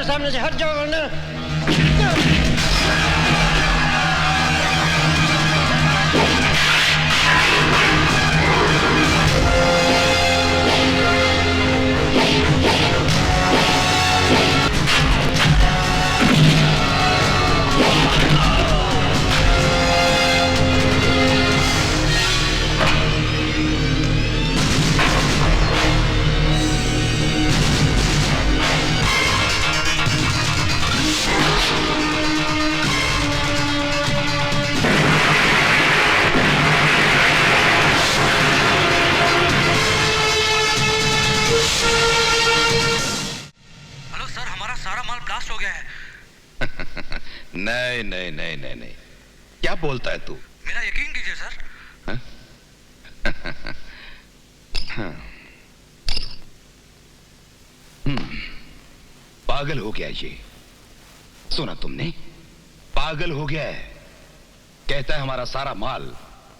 सामने से हट जाओ वरना। नहीं नहीं नहीं नहीं नहीं, क्या बोलता है तू? मेरा यकीन कीजिए सर। पागल हो गया ये, सुना तुमने? पागल हो गया है। कहता है हमारा सारा माल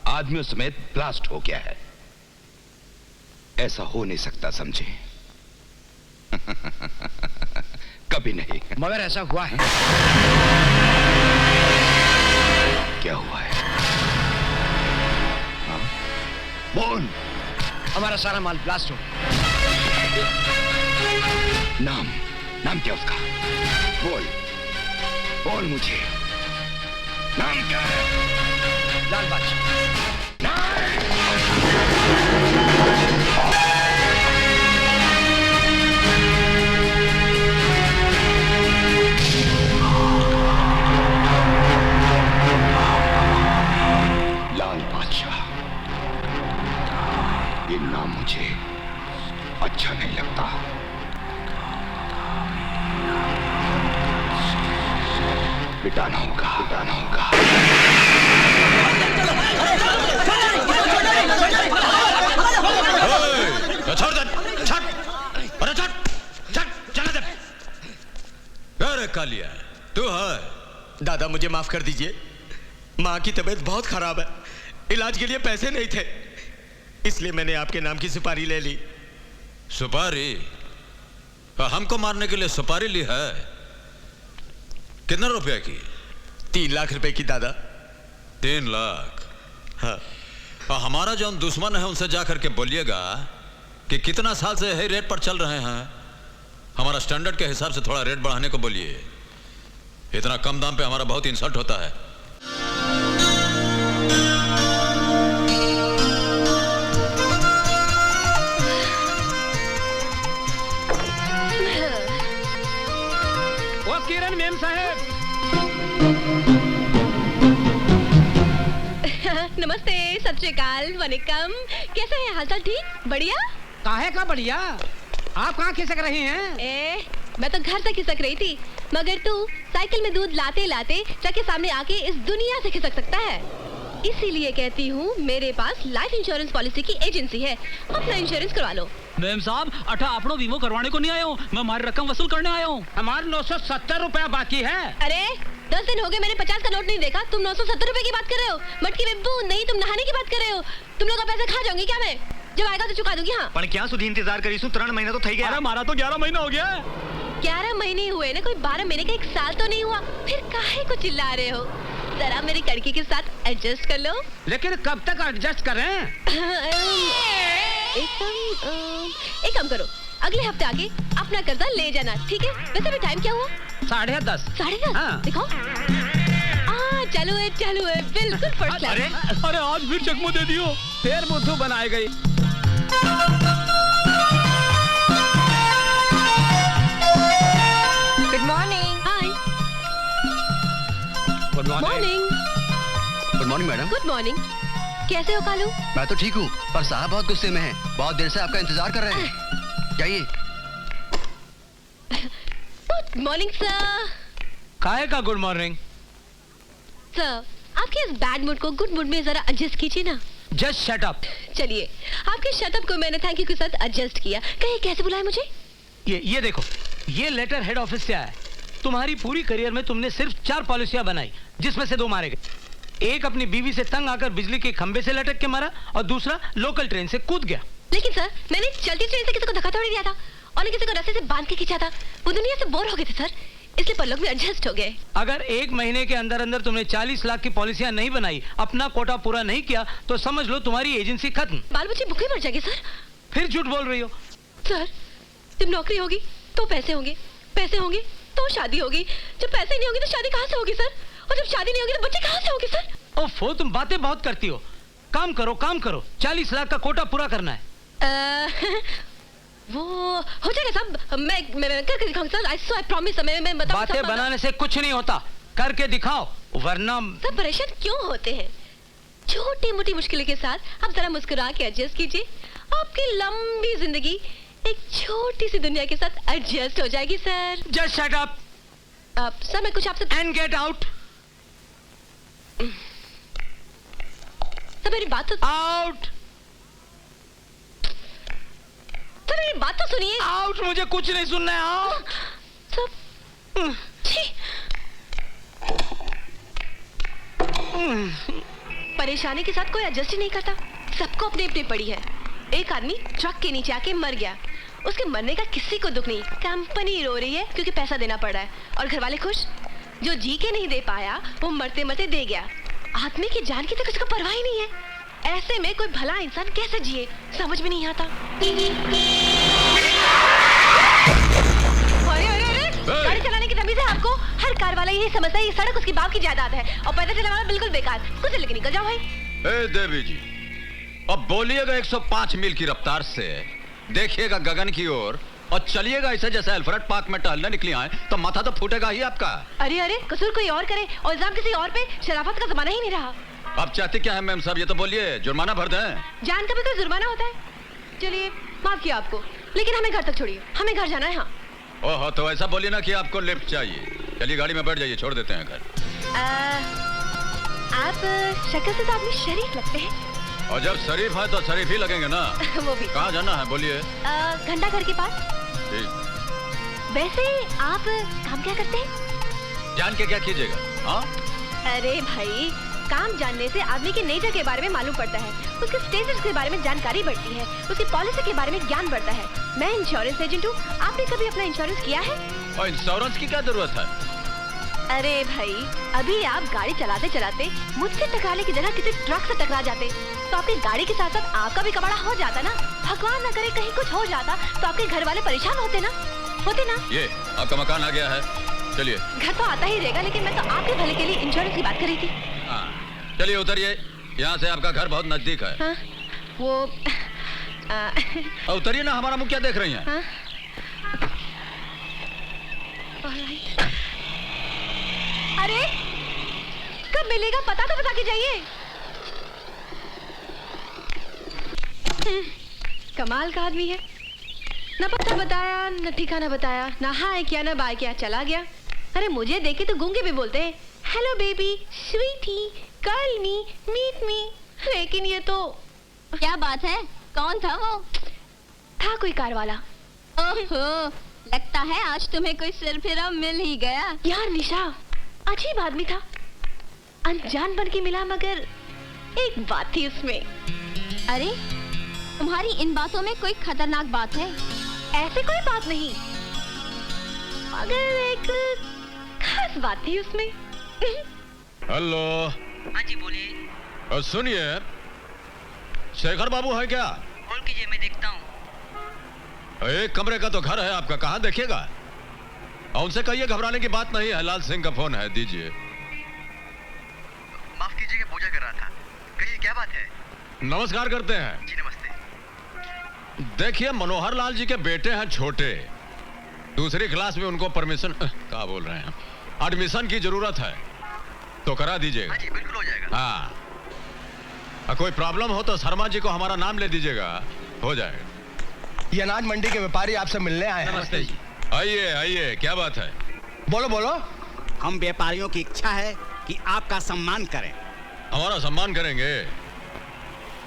आदमियों समेत ब्लास्ट हो गया है। ऐसा हो नहीं सकता, समझे? कभी नहीं। मगर ऐसा हुआ है। क्या हुआ है? हाँ? बोल। हमारा सारा माल ब्लास्ट हो। नाम नाम क्या उसका? बोल बोल मुझे, नाम क्या है? लाल बादशाह। लाल बादशाह, ये नाम मुझे अच्छा नहीं लगता। बिटाना होगा, बिटाना होगा। छोड़ दे, छट, अरे छट, छट, चला दे। अरे कालिया, तू है? दादा मुझे माफ कर दीजिए, माँ की तबीयत बहुत खराब है, इलाज के लिए पैसे नहीं थे, इसलिए मैंने आपके नाम की सुपारी ले ली। सुपारी? हमको मारने के लिए सुपारी ली है? कितने रुपए की? 3 लाख रुपए की दादा। 3 लाख? हाँ। हमारा जो दुश्मन है उनसे जाकर के बोलिएगा कि कितना साल से यही रेट पर चल रहे हैं, हमारा स्टैंडर्ड के हिसाब से थोड़ा रेट बढ़ाने को बोलिए। इतना कम दाम पे हमारा बहुत इंसल्ट होता है। वो किरण मेम साहब। नमस्ते, सत श्री अकाल, वनिकम। कैसे हैं? हालचाल ठीक? बढ़िया? काहे का बढ़िया? आप कहाँ खिसक रही हैं? मैं तो घर से खिसक रही थी, मगर तू साइकिल में दूध लाते लाते ट्रक के सामने आके इस दुनिया से खिसक सकता है। इसीलिए कहती हूँ, मेरे पास लाइफ इंश्योरेंस पॉलिसी की एजेंसी है, अपना इंश्योरेंस करवा लो। मैम साहब, अठा आपनो बीमो करवाने को नहीं आया हूँ, मैं हमारी रकम वसूल करने आया हूँ। हमारे 970 रुपया बाकी है। अरे 10 दिन हो गए, मैंने 50 का नोट नहीं देखा, तुम 970 रुपए की बात कर रहे हो? मटकी में बूंद नहीं, तुम नहाने की बात कर रहे हो? तुम लोग का पैसा खा जाऊंगी क्या मैं? जब आएगा तो चुका दूंगी। हाँ, पर क्या सुधी इंतजार करीशू? 3 महीना तो थई गया। अरे हमारा तो 11 महीना हो गया। 11 महीने हुए ना, कोई 12 महीने का 1 साल तो नहीं हुआ, फिर काहे को चिल्ला रहे हो? जरा मेरी लड़की के साथ एडजस्ट कर लो। लेकिन कब तक एडजस्ट करें? एक काम करो, अगले हफ्ते आके अपना कर्जा ले जाना, ठीक है? वैसे भी टाइम क्या हुआ? 10:30। 10:30? हाँ। दिखाओ। चालू है, बिल्कुल फर्स्ट क्लास। अरे आज फिर चकमो दे दियो, फिर बुद्धू बनाई गई। Good morning. Hi. Good morning. Good morning madam. Good morning. कैसे हो कालू? मैं तो ठीक हूँ, पर साहब बहुत गुस्से में हैं, बहुत देर से आपका इंतजार कर रहे हैं। जाइए। Good morning sir. काहे का गुड मॉर्निंग? सर, आपके इस बैड मूड को गुड मूड में जरा एडजस्ट कीजिए ना। Just shut up. चलिए, आपके शटअप को मैंने थैंक यू के साथ एडजस्ट किया। कहिए कैसे बुलाया मुझे? ये देखो, ये लेटर हेड ऑफिस से आया है। तुम्हारी पूरी करियर में तुमने सिर्फ 4 पॉलिसियां बनाई, जिसमें से 2 मारे गए। एक अपनी बीवी से तंग आकर बिजली के खंबे से लटक के मारा, और दूसरा लोकल ट्रेन से कूद गया। लेकिन सर, मैंने चलती ट्रेन से किसी को धक्का थोड़ी दिया था, और न किसी को रस्से से बांध के खींचा था। वो दुनिया से बोर हो गए थे सर, इसलिए परलोक में एडजस्ट हो गए। अगर 1 महीने के अंदर अंदर तुमने 40 लाख की पॉलिसियां नहीं बनाई, अपना कोटा पूरा नहीं किया, तो समझ लो तुम्हारी एजेंसी खत्म। बाल बच्चे भूखे मर जाएंगे सर। फिर झूठ बोल रही हो। सर, जब नौकरी होगी तो पैसे होंगे, पैसे होंगे तो शादी होगी, जब पैसे नहीं होंगे तो शादी कहाँ से होगी सर, और जब शादी नहीं होगी तो बच्चे कहाँ से होंगे सर। ओफो, तुम बातें बहुत करती हो। काम करो, काम करो, 40 लाख का कोटा पूरा करना है। वो हो जाएगा साहब, मैं करके दिखाऊंगा सर। I promise, मैं बताऊंगा। बातें बनाने से कुछ नहीं होता, करके दिखाओ, वरना। सब परेशान क्यों होते हैं? छोटी मोटी मुश्किलों के साथ आप जरा मुस्कुरा के एडजस्ट कीजिए, आपकी लंबी जिंदगी एक छोटी सी दुनिया के साथ एडजस्ट हो जाएगी sir. Just shut up. Sir मैं कुछ आपसे। And get out. सर मेरी बात तो। आउट। सर मेरी बात तो सुनिए। आउट, मुझे कुछ नहीं सुनना है। आउट। सब परेशानी के साथ कोई एडजस्ट ही नहीं करता, सबको अपने अपने पड़ी है। एक आदमी ट्रक के नीचे आके मर गया, उसके मरने का किसी को दुख नहीं, कंपनी रो रही है क्योंकि पैसा देना पड़ रहा है, और घर वाले खुश। जो जी के नहीं दे पाया वो मरते मरते दे गया। आदमी की जान की तो किसी को परवाह ही नहीं है। ऐसे में कोई भला इंसान कैसे जिए, समझ में नहीं आता। गाड़ी चलाने की तमीज है आपको? हर कार वाला यही समझता है ये सड़क उसकी बाप की जायदाद है, और पैदल चलाने वाला बिल्कुल बेकार। कुछ लेके निकल जाओ भाई। ए देवी जी, अब बोलिएगा 105 मील की रफ्तार से, देखिएगा गगन की ओर, और चलिएगा ऐसे जैसे अल्फ्रेड पार्क में टहलने निकली आए, तो माथा तो फूटेगा ही आपका। अरे अरे, कसूर कोई और करे और इल्जाम किसी और पे, शराफत का जमाना ही नहीं रहा। अब चाहती क्या है मैम साहब, ये तो बोलिए, जुर्माना भर दें? जान का भी कोई जुर्माना होता है? चलिए माफ किया आपको, लेकिन हमें घर तक छोड़िए, हमें घर जाना है। हाँ। ओहो, तो ऐसा बोलिए ना कि आपको लिफ्ट चाहिए। चलिए गाड़ी में बैठ जाइए, छोड़ देते हैं घर। आप शक्ल से तो आदमी शरीफ लगते हैं। और जब शरीफ है तो शरीफ ही लगेंगे ना। वो भी। कहाँ जाना है बोलिए? घंटा घर के पास। ठीक। वैसे आप काम क्या करते हैं? जान के क्या कीजिएगा? हाँ? अरे भाई, काम जानने से आदमी की नेचर के बारे में मालूम पड़ता है, उसके स्टेटस के बारे में जानकारी बढ़ती है, उसकी पॉलिसी के बारे में ज्ञान बढ़ता है। मैं इंश्योरेंस एजेंट हूँ, आपने कभी अपना इंश्योरेंस किया है? और इंश्योरेंस की क्या जरूरत है? अरे भाई, अभी आप गाड़ी चलाते चलाते मुझसे टकराने की जगह किसी ट्रक से टकरा जाते, तो आपकी गाड़ी के साथ साथ आपका भी कबाड़ा हो जाता ना। भगवान न करे कहीं कुछ हो जाता तो आपके घर वाले परेशान होते ना। ये आपका मकान आ गया है, चलिए। घर तो आता ही रहेगा, लेकिन मैं तो आपके भले के लिए इंश्योरेंस की बात कर रही थी। हाँ, चलिए उतरिए, यहाँ से आपका घर बहुत नजदीक है। हाँ, वो उतरिए ना, हमारा मुंह क्या देख रही हैं? हाँ? अरे कब मिलेगा पता तो बता के जाइए। कमाल का आदमी है, न पता बताया, न ठिकाना बताया, न हाय किया न बाय किया, चला गया। अरे मुझे देखे तो गूंगे भी बोलते हैं, hello baby, sweetie, call me, meet me. लेकिन ये तो क्या बात है, कौन था वो? था कोई कार वाला। ओहो, लगता है आज तुम्हें कोई सिरफिरा मिल ही गया। यार निशा, अजीब आदमी था, अनजान बन के मिला, मगर एक बात थी उसमें। अरे तुम्हारी इन बातों में कोई खतरनाक बात है? ऐसे कोई बात नहीं, मगर एक खास बात थी उसमें। हेलो। हाँ जी बोलिए। और सुनिए, शेखर बाबू है क्या? कॉल कीजिए, मैं देखता हूँ। एक कमरे का तो घर है आपका, कहाँ देखेगा? और उनसे कहिए घबराने की बात नहीं है, लाल सिंह का फोन है, दीजिए। माफ कीजिएगा, पूजा कर रहा था। कहिए क्या बात है? नमस्कार करते हैं। जी नमस्ते। देखिए, मनोहर लाल जी के बेटे हैं छोटे, दूसरी क्लास में, उनको परमिशन क्या बोल रहे हैं, एडमिशन की जरूरत है, तो करा दीजिएगा। हाँ जी बिल्कुल हो जाएगा। हाँ, कोई प्रॉब्लम हो तो शर्मा जी को हमारा नाम ले दीजिएगा, हो जाएगा। ये अनाज मंडी के व्यापारी आपसे मिलने आए हैं। नमस्ते जी। आइए आइए, क्या बात है? बोलो बोलो। हम व्यापारियों की इच्छा है कि आपका सम्मान करें। हमारा सम्मान करेंगे?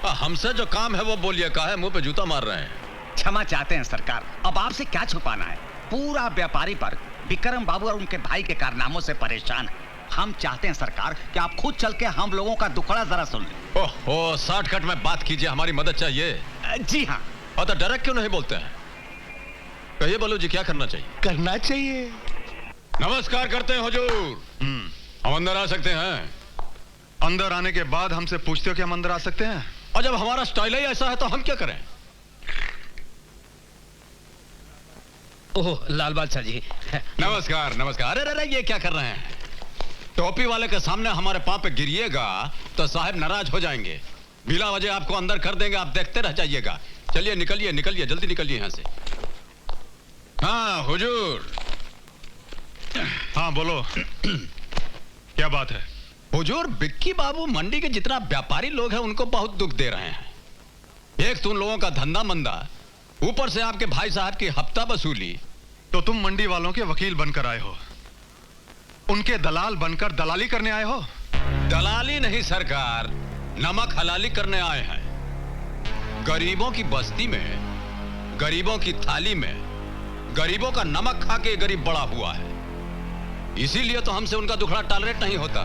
हमसे जो काम है वो बोलिए, काहे मुंह पे जूता मार रहे हैं? क्षमा चाहते हैं सरकार, अब आपसे क्या छुपाना है, पूरा व्यापारी पर विक्रम बाबू और उनके भाई के कारनामों से परेशान है। हम चाहते हैं सरकार कि आप खुद चल के हम लोगों का दुखड़ा जरा सुन लें। ओहो, शॉर्टकट में बात कीजिए, हमारी मदद चाहिए। जी हाँ। और तो डायरेक्ट क्यों नहीं बोलते हैं? कहिए बलू जी, क्या करना चाहिए? करना चाहिए। नमस्कार करते हैं हुजूर। हम अंदर आ सकते हैं? अंदर आने के बाद हमसे पूछते हो कि हम अंदर आ सकते हैं? और जब हमारा स्टाइल ही ऐसा है तो हम क्या करें? ओह लाल बादशाह जी। नमस्कार नमस्कार। अरे अरे ये क्या कर रहे हैं? टोपी वाले के सामने हमारे पांव पे गिरिएगा तो साहब नाराज हो जाएंगे। बिला वजह आपको अंदर कर देंगे, आप देखते रह जाइएगा। चलिए निकलिए निकलिए, जल्दी निकलिए यहां से। हाँ हुजूर। हाँ बोलो। क्या बात है? हुजूर, बिक्की बाबू मंडी के जितना व्यापारी लोग हैं उनको बहुत दुख दे रहे हैं। एक तो उन लोगों का धंधा मंदा, ऊपर से आपके भाई साहब की हफ्ता वसूली। तो तुम मंडी वालों के वकील बनकर आए हो, उनके दलाल बनकर दलाली करने आए हो? दलाली नहीं सरकार, नमक हलाली करने आए हैं। गरीबों की बस्ती में, गरीबों की थाली में गरीबों का नमक खा के गरीब बड़ा हुआ है। इसीलिए तो हमसे उनका दुखड़ा टॉलरेट नहीं होता।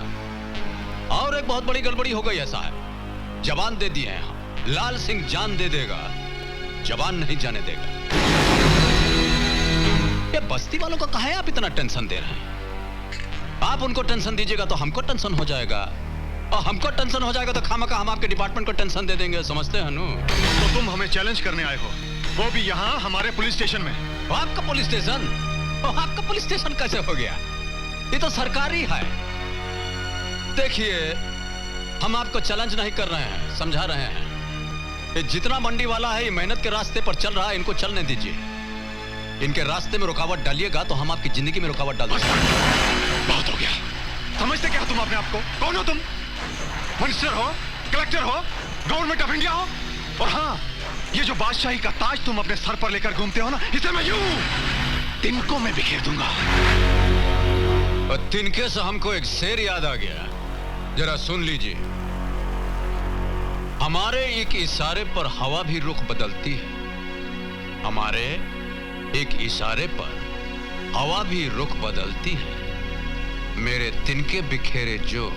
और एक बहुत बड़ी गड़बड़ी हो गई है साहब। जबान दे दिए हैं हम, लाल सिंह जान दे देगा, जबान नहीं जाने देगा। ये बस्ती वालों को काहे आप इतना टेंशन दे रहे हैं? आप उनको टेंशन दीजिएगा तो हमको टेंशन हो जाएगा, और हमको टेंशन हो जाएगा तो खामखा हम आपके डिपार्टमेंट को टेंशन दे देंगे। समझते हैं नु? तो तुम हमें चैलेंज करने आए हो, वो भी यहाँ हमारे पुलिस स्टेशन में। आपका पुलिस स्टेशन? आपका पुलिस स्टेशन कैसे हो गया? ये तो सरकारी है। देखिए, हम आपको चैलेंज नहीं कर रहे हैं, समझा रहे हैं। ये जितना मंडी वाला है ये मेहनत के रास्ते पर चल रहा है, इनको चलने दीजिए। इनके रास्ते में रुकावट डालिएगा तो हम आपकी जिंदगी में रुकावट डाल देंगे। बहुत हो गया। समझते क्या तुम अपने आप को? कौन हो तुम? मिनिस्टर हो, कलेक्टर हो, गवर्नमेंट ऑफ इंडिया हो? और हाँ, ये जो बादशाही का ताज तुम अपने सर पर लेकर घूमते हो ना, इसे मैं यूं तिनकों में बिखेर दूंगा। और तिनके से हमको एक शेर याद आ गया, जरा सुन लीजिए। हमारे एक इशारे पर हवा भी रुख बदलती है, हमारे एक इशारे पर हवा भी रुख बदलती है। मेरे तिनके बिखेरे जो,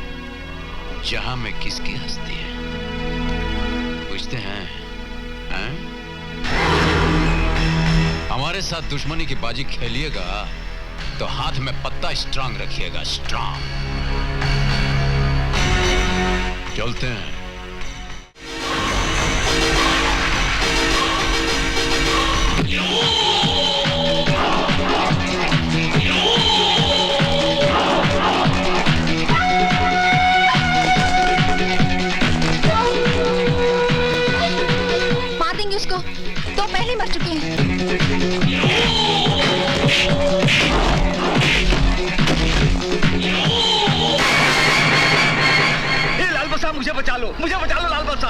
जहां में किसकी हस्ती है? पूछते हैं, हैं? हमारे साथ दुश्मनी की बाजी खेलिएगा तो हाथ में पत्ता स्ट्रांग रखिएगा, स्ट्रांग। चलते हैं। मार देंगे उसको, तो पहले मर चुके हैं। लाल बसा, मुझे बचा लो, मुझे बचा लो लाल बसा।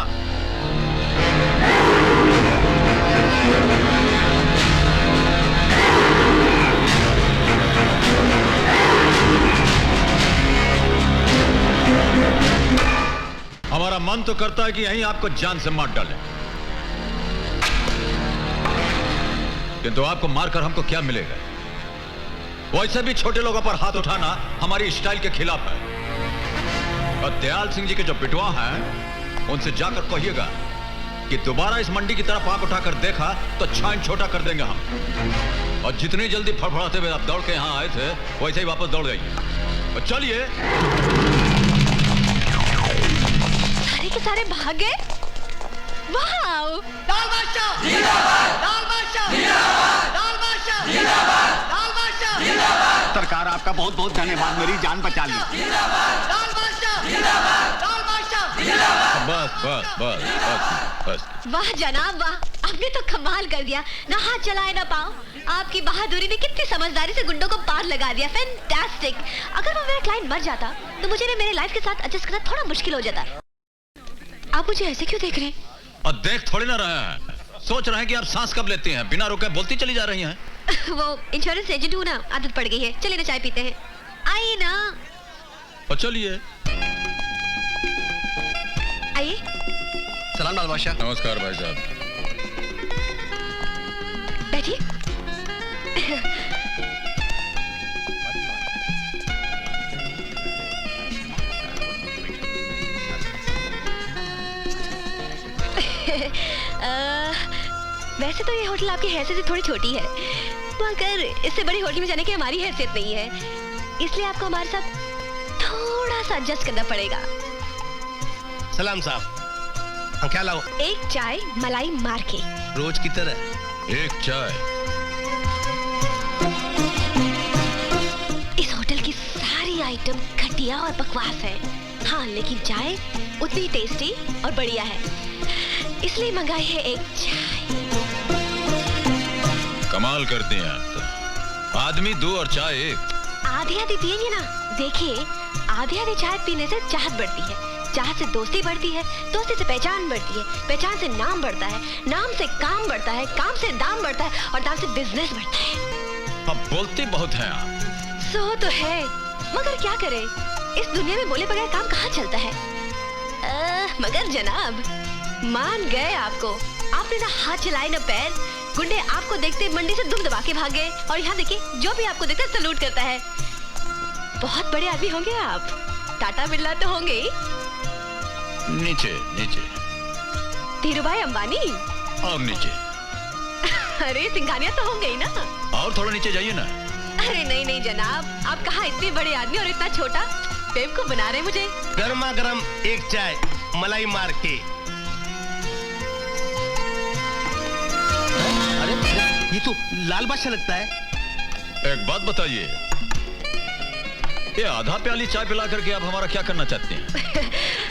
हमारा मन तो करता है कि यहीं आपको जान से मार डालें, किंतु आपको मारकर हमको क्या मिलेगा? वैसे भी छोटे लोगों पर हाथ उठाना हमारी स्टाइल के खिलाफ है। और दयाल सिंह जी के जो बिटवा हैं, उनसे जाकर कहिएगा कि दोबारा इस मंडी की तरफ आंख उठाकर देखा तो छान छोटा कर देंगे हम। और जितनी जल्दी फड़फड़ाते हुए आप दौड़ के यहां आए थे, वैसे ही वापस दौड़ जाइए। और चलिए। सारे के सारे भाग गए। वाह! लाल बादशाह जिंदाबाद, लाल बादशाह जिंदाबाद, लाल बादशाह जिंदाबाद, लाल बादशाह जिंदाबाद। सरकार आपका बहुत बहुत धन्यवाद, मेरी जान बचा ली। जिंदाबाद, लाल बादशाह जिंदाबाद, लाल बादशाह जिंदाबाद। बस बस बस बस बस। वाह जनाब वाह, आपने तो कमाल कर दिया। ना हाथ चलाए ना पाँव, आपकी बहादुरी ने कितनी समझदारी से गुंडों को पार लगा दिया। फैंटास्टिक। अगर वो मेरा क्लाइंट मर जाता तो मुझे मेरे लाइफ के साथ एडजस्ट करना थोड़ा मुश्किल हो जाता। आप मुझे ऐसे क्यों देख रहे हैं? और देख थोड़ी ना रहे हैं, सोच रहे हैं कि आप सांस कब लेती हैं, बिना रुके बोलती चली जा रही हैं। वो इंश्योरेंस एजेंट हूँ ना, आदत पड़ गई है। चलिए ना चाय पीते हैं, आइए ना। और चलिए। आइए। सलाम लाल बादशाह। नमस्कार भाई साहब। बैठिए। वैसे तो ये होटल आपकी हैसियत से थोड़ी छोटी है, मगर इससे बड़ी होटल में जाने की हमारी हैसियत नहीं है, इसलिए आपको हमारे साथ थोड़ा सा एडजस्ट करना पड़ेगा। सलाम साहब, हम क्या लाओ? एक चाय मलाई मार के। रोज की तरह। एक चाय। इस होटल की सारी आइटम घटिया और बकवास है, हाँ लेकिन चाय उतनी टेस्टी और बढ़िया है, इसलिए मंगाई है एक चाय। कमाल करते हैं आप तो। आदमी दो और चाय एक। आधी आधी पिएंगे ना, देखिए आधी आधी चाय पीने से चाहत बढ़ती है, चाहत से दोस्ती बढ़ती है, दोस्ती से पहचान बढ़ती है, पहचान से नाम बढ़ता है, नाम से काम बढ़ता है, काम से दाम बढ़ता है और दाम से बिजनेस बढ़ता है। अब बोलते बहुत हैं आप। सो तो है, मगर क्या करें, इस दुनिया में बोले बगैर काम कहाँ चलता है। मगर जनाब मान गए आपको, आपने ना हाथ चलाए ना पैर, गुंडे आपको देखते मंडी से दुम दबा के भाग गए और यहाँ देखिए जो भी आपको देखता है सलूट करता है। बहुत बड़े आदमी होंगे आप, टाटा बिरला तो होंगे ही। नीचे नीचे। धीरूभाई अंबानी और नीचे। अरे सिंघानिया तो होंगे ही ना। और थोड़ा नीचे जाइए ना। अरे नहीं नहीं जनाब, आप कहाँ इतने बड़े आदमी और इतना छोटा, बेवकूफ बना रहे मुझे। गर्मा गर्म एक चाय मलाई मार के। अरे ये तो लाल बादशाह लगता है। एक बात बताइए, ये आधा प्याली चाय पिला करके आप हमारा क्या करना चाहते हैं?